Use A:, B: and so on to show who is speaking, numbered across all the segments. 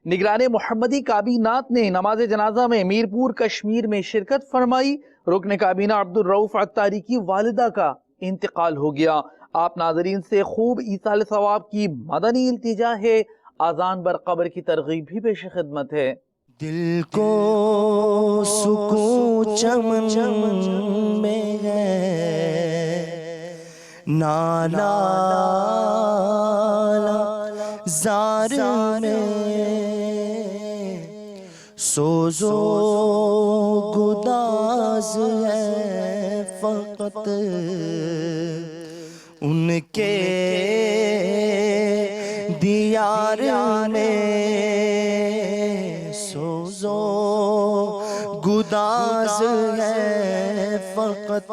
A: निगराने मोहम्मदी काबीनात ने नमाज जनाजा में मीरपुर कश्मीर में शिरकत फरमाई। रुकन काबीना अब्दुल रऊफ अत्तारी की वालिदा का इंतकाल हो गया। आप नाजरीन से खूब ईसाल सवाब की मदनी इल्तिजा है। आजान बर कब्र की तरगीब भी पेश खिदमत है।
B: दिल को सुकून चमन में है, नाला जार में सोजो गुदाज है फकत उनके दियार में सोजो गुदाज है फकत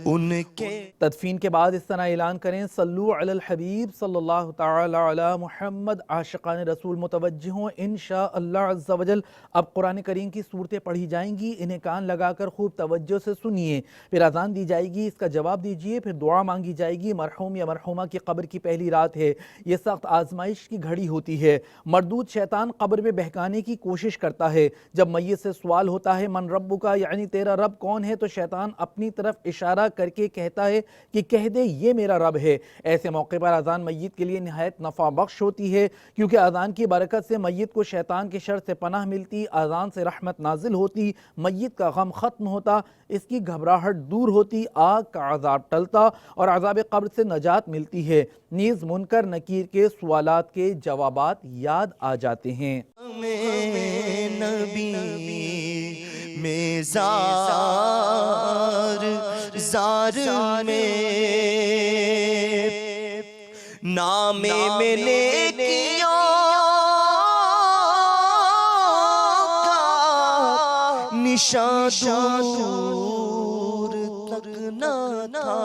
B: उनके।
A: तदफीन के बाद इस तरह ऐलान करें, सल्लु अलल हबीब सल्लल्लाहु तआला अला मुहम्मद। आशिकान रसूल मुतवज्जिह हों इंशाअल्लाह अज़्ज़ा वजल। अब कुरान करीम की सूरतें पढ़ी जाएंगी, इन्हें कान लगाकर खूब तवज्जो से सुनिए। फिर अजान दी जाएगी, इसका जवाब दीजिए, फिर दुआ मांगी जाएगी। मरहूम या मरहूमा की कब्र की पहली रात है, ये सख्त आजमाइश की घड़ी होती है। मरदूद शैतान कब्र में बहकाने की कोशिश करता है। जब मैयत से सवाल होता है मन रब्बुका, यानी तेरा रब कौन है, तो शैतान अपनी तरफ इशारा करके कहता है कि कह दे ये मेरा रब है। ऐसे मौके पर अजान मैयत के लिए निहायत नफा बख्श होती है, क्योंकि अजान की बरकत से मैयत को शैतान के शर से पनाह मिलती, अजान से रहमत नाजिल होती, मैयत का गम खत्म होता, इसकी घबराहट दूर होती, आग का अजाब टलता और अजाब कब्र से नजात मिलती है। नीज मुनकर नकीर के सवालात के जवाबात याद आ जाते हैं।
B: नबी में जार में नामे मैंने किया का निशान दूर तक न था।